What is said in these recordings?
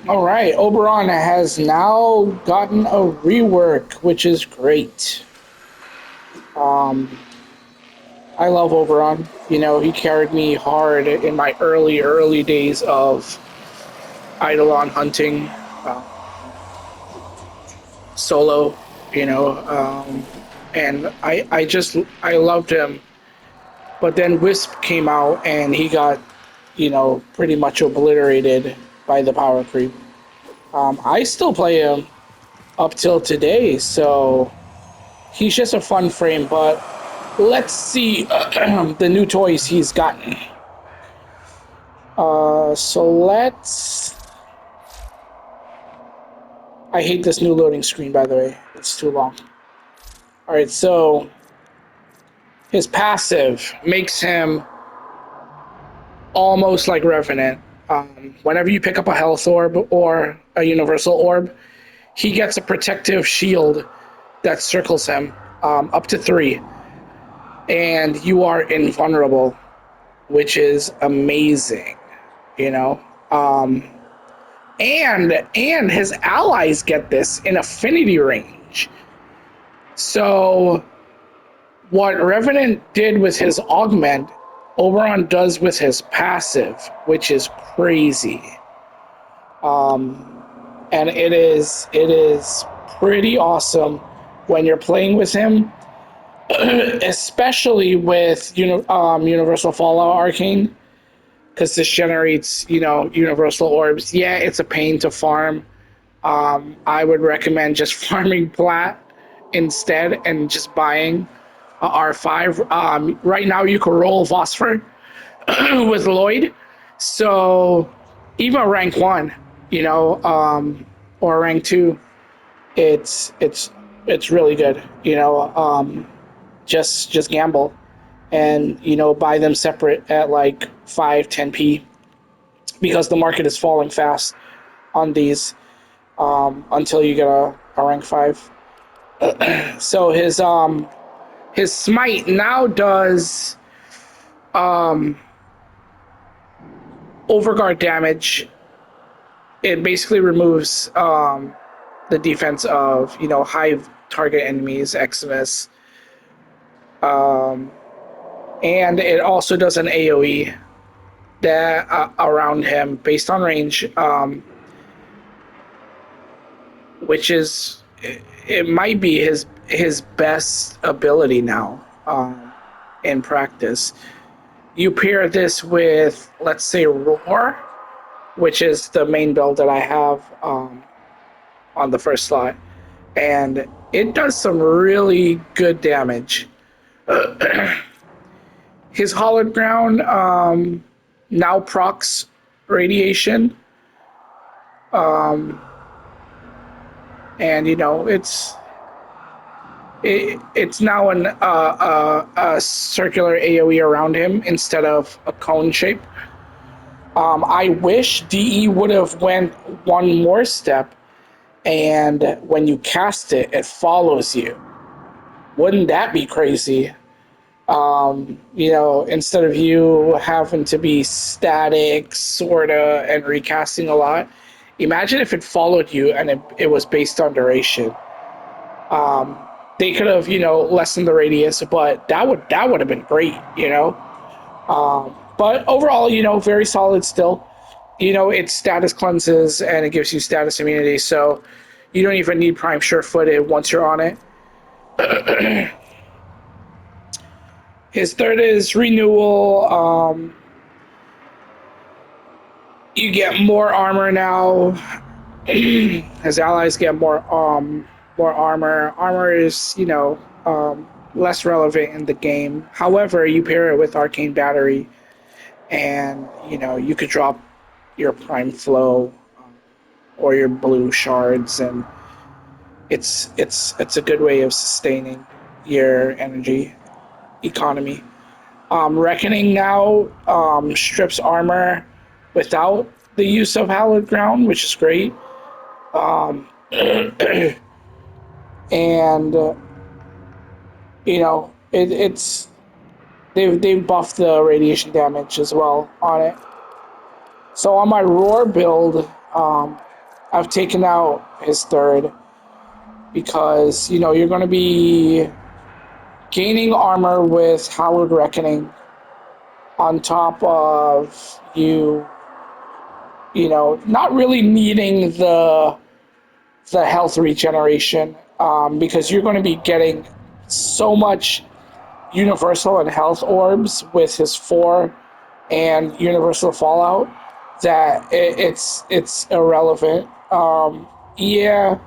All right, Oberon has now gotten a rework, which is great. Um, I love Oberon. You know, he carried me hard in my early days of Eidolon hunting, uh, solo. You know, and I loved him. But then Wisp came out, and he got, pretty much obliterated by the power creep. I still play him up till today, so he's just a fun frame, but let's see the new toys he's gotten. So let's. I hate this new loading screen, by the way. It's too long. All right, so his passive makes him almost like Revenant. Whenever you pick up a health orb or a universal orb, he gets a protective shield that circles him, up to 3, and you are invulnerable, which is amazing. You know, um, and his allies get this in affinity range. So what Revenant did with his augment, Oberon does with his passive, which is crazy. And it is pretty awesome when you're playing with him, especially with Universal Fallout Arcane, because this generates universal orbs. Yeah, it's a pain to farm. I would recommend just farming plat instead and just buying a R5. Right now you can roll Phosphor with Lloyd, so even rank 1, or rank 2, it's really good. Just gamble and buy them separate at like 5-10p because the market is falling fast on these, until you get a rank 5. So his smite now does overguard damage. It basically removes the defense of high target enemies, Xmas, and it also does an AOE that around him based on range, which is it might be his best ability now, in practice. You pair this with, let's say, Roar, which is the main build that I have, on the first slot, and it does some really good damage. His Hollowed Ground now procs radiation, and it's now a circular AOE around him instead of a cone shape. I wish DE would have went one more step, and when you cast it, it follows you. Wouldn't that be crazy? Instead of you having to be static, sorta, and recasting a lot, imagine if it followed you and it was based on duration. They could have, lessened the radius, but that would have been great. But overall, very solid still. It status cleanses and it gives you status immunity, so you don't even need Prime Sure-Footed once you're on it. His third is renewal. You get more armor now. His allies get more armor. Armor is less relevant in the game. However, you pair it with Arcane Battery, and you could drop your Prime Flow, or your blue shards, and it's a good way of sustaining your energy economy. Reckoning now strips armor without the use of Hallowed Ground, which is great. Um, and it's they've buffed the radiation damage as well on it. So on my Roar build, I've taken out his third because, you know, you're going to be gaining armor with Hallowed Reckoning on top of you know, not really needing the health regeneration because you're going to be getting so much universal and health orbs with his 4 and universal fallout that it's irrelevant. Yeah,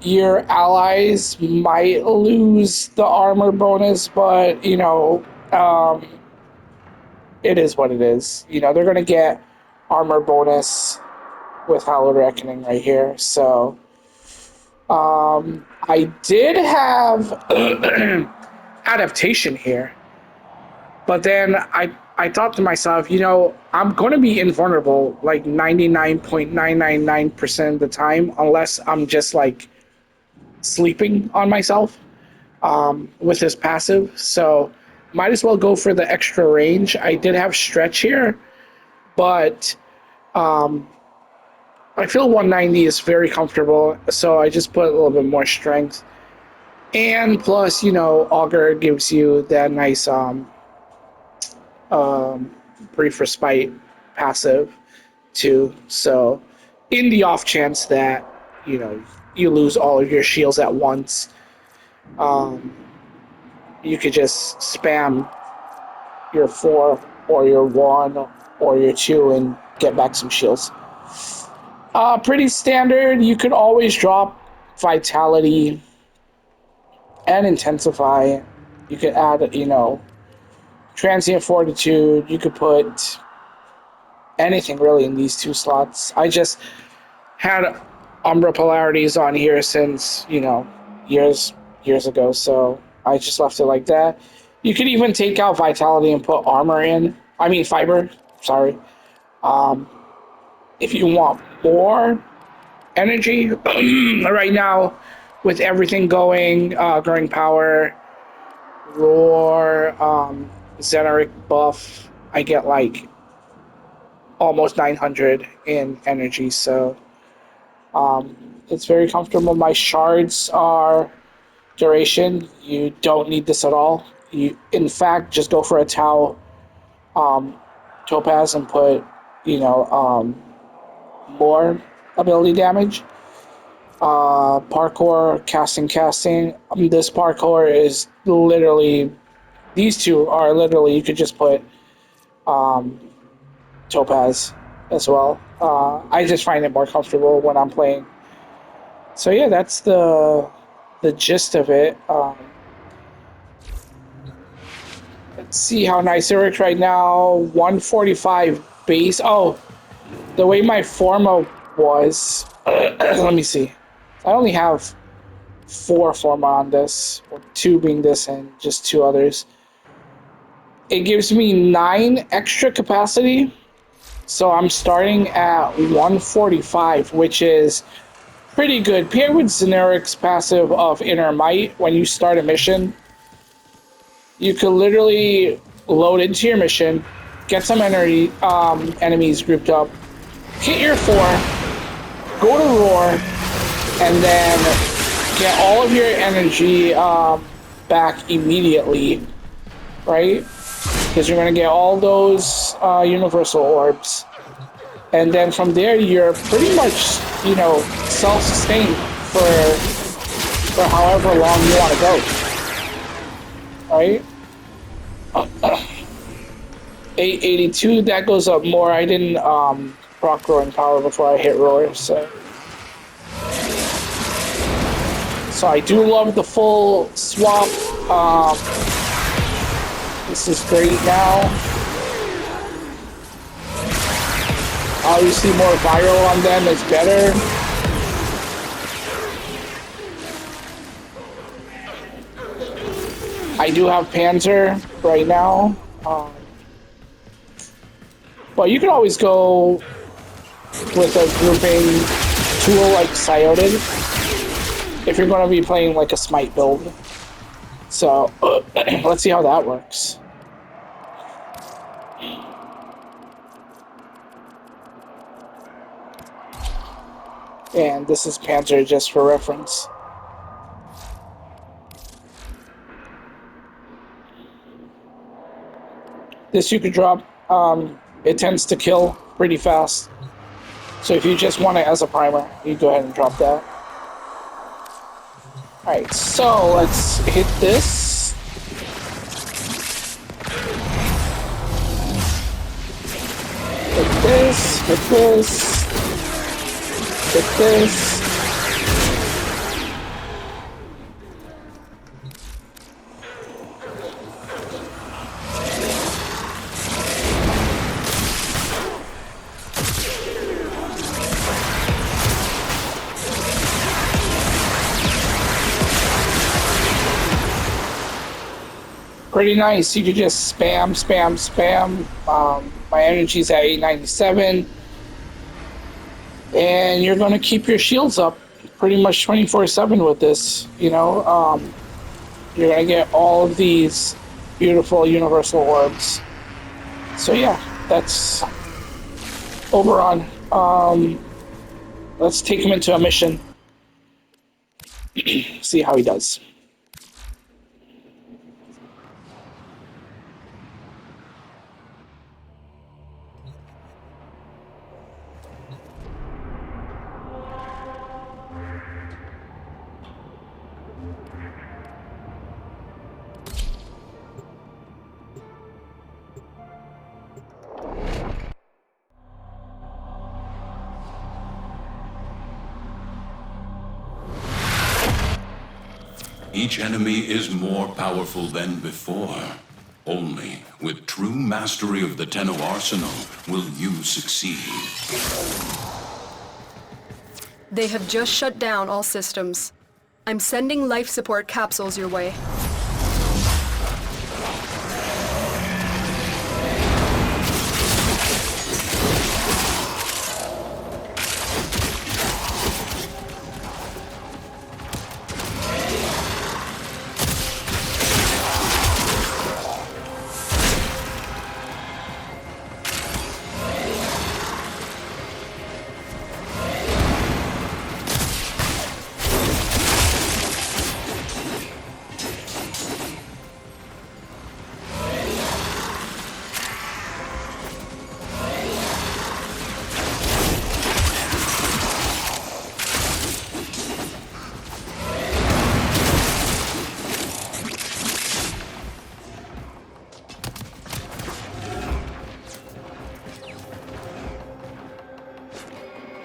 your allies might lose the armor bonus, but you know, it is what it is. You know, they're gonna get armor bonus with Hallowed Reckoning right here. So I did have adaptation here, but then I thought to myself, you know, I'm going to be invulnerable like 99.999% of the time unless I'm just like sleeping on myself with his passive. So might as well go for the extra range. I did have stretch here, but I feel 190 is very comfortable, so I just put a little bit more strength. And plus, you know, Augur gives you that nice brief respite passive too. So, in the off chance that, you know, you lose all of your shields at once, you could just spam your 4 or your 1 or your 2 and get back some shields. Pretty standard. You could always drop Vitality and Intensify. You could add, you know, Transient Fortitude. You could put anything really in these 2 slots. I just had Umbra Polarities on here since, you know, years ago, so I just left it like that. You could even take out Vitality and put Armor in. I mean Fiber, sorry. If you want more energy, right now, with everything going, Growing Power, Roar, Xeneric buff, I get like almost 900 in energy, so it's very comfortable. My shards are duration. You don't need this at all. You, in fact, just go for a Tau Topaz and put, you know, more ability damage. Parkour, casting. This parkour is literally, these 2 are literally, you could just put Topaz as well. I just find it more comfortable when I'm playing. So yeah, that's the gist of it. Let's see how nice it works right now. 145 base. Oh, the way my Forma was. Let me see. I only have 4 Forma on this, or 2 being this and just 2 others. It gives me 9 extra capacity, so I'm starting at 145, which is pretty good. Paired with Xeneric's passive of Inner Might, when you start a mission, you could literally load into your mission, get some enemies grouped up, hit your 4, go to Roar, and then get all of your energy back immediately, right? Because you're going to get all those universal orbs. And then from there, you're pretty much, you know, self-sustained for however long you want to go. Right? 882, that goes up more. I didn't proc Growing Power before I hit Roar, so I do love the full swap. This is great now. Obviously more viral on them is better. I do have Panzer right now. But you can always go with a grouping tool like Scioted if you're going to be playing like a Smite build. So let's see how that works. And this is Panzer just for reference. This you could drop. It tends to kill pretty fast. So if you just want it as a primer, you go ahead and drop that. Alright, so let's hit this. Hit this, hit this, hit this. Pretty nice. You could just spam, spam, spam. My energy's at 897. And you're going to keep your shields up pretty much 24/7 with this. You know, you're going to get all of these beautiful universal orbs. So yeah, that's Oberon. Let's take him into a mission. See how he does. Each enemy is more powerful than before. Only with true mastery of the Tenno arsenal will you succeed. They have just shut down all systems. I'm sending life support capsules your way.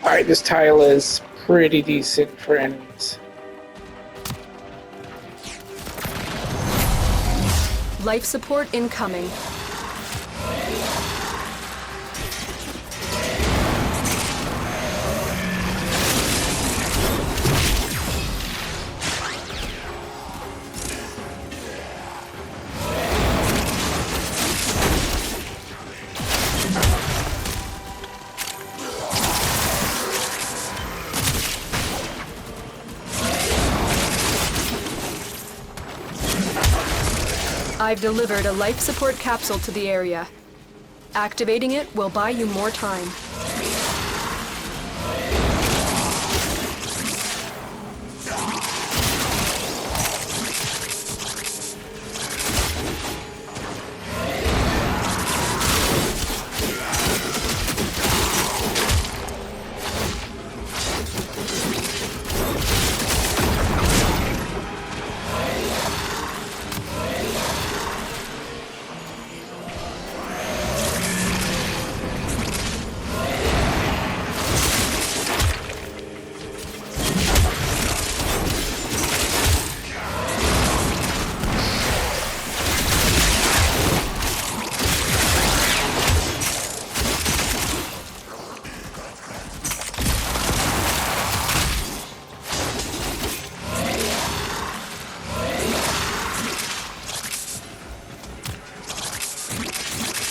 Alright, this tile is pretty decent for enemies. Life support incoming. I've delivered a life support capsule to the area. Activating it will buy you more time.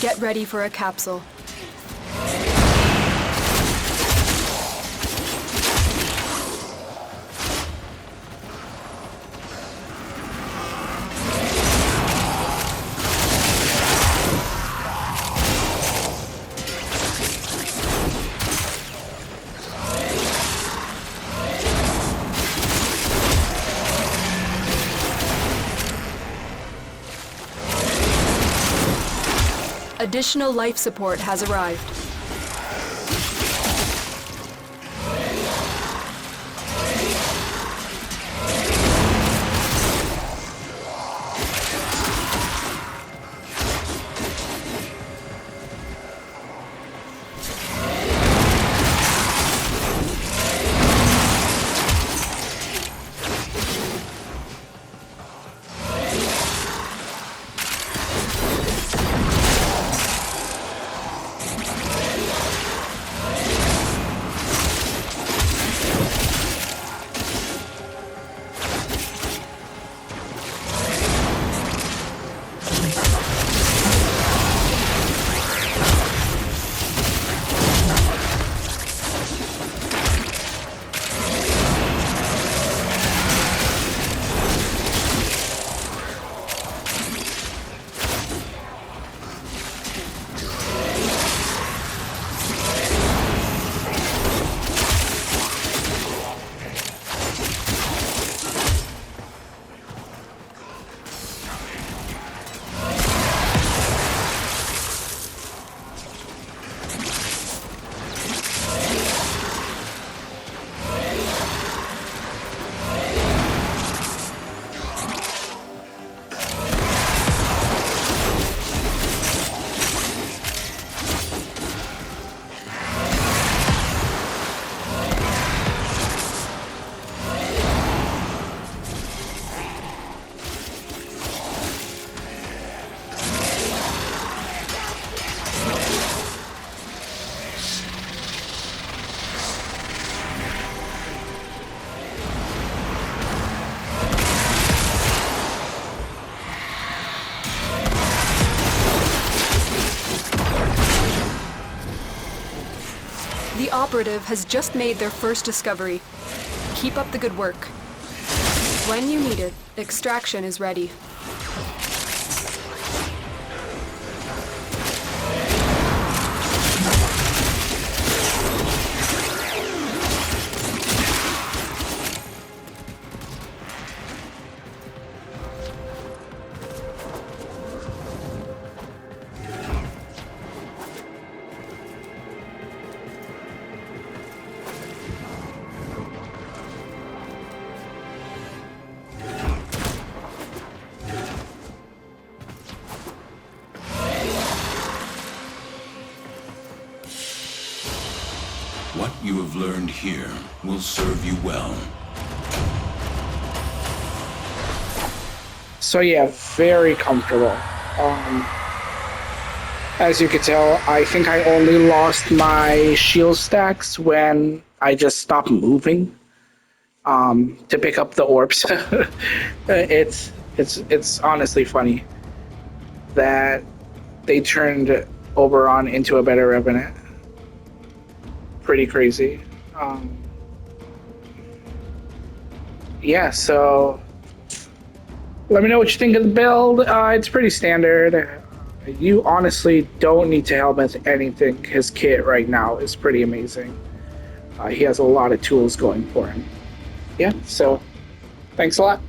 Get ready for a capsule. Additional life support has arrived. The operative has just made their first discovery. Keep up the good work. When you need it, extraction is ready. What you have learned here will serve you well. So yeah, very comfortable. As you can tell, I think I only lost my shield stacks when I just stopped moving to pick up the orbs. It's honestly funny that they turned Oberon into a better Revenant. Pretty crazy. Yeah, so let me know what you think of the build. It's pretty standard. You honestly don't need to helmet anything. His kit right now is pretty amazing. He has a lot of tools going for him. Yeah, so thanks a lot.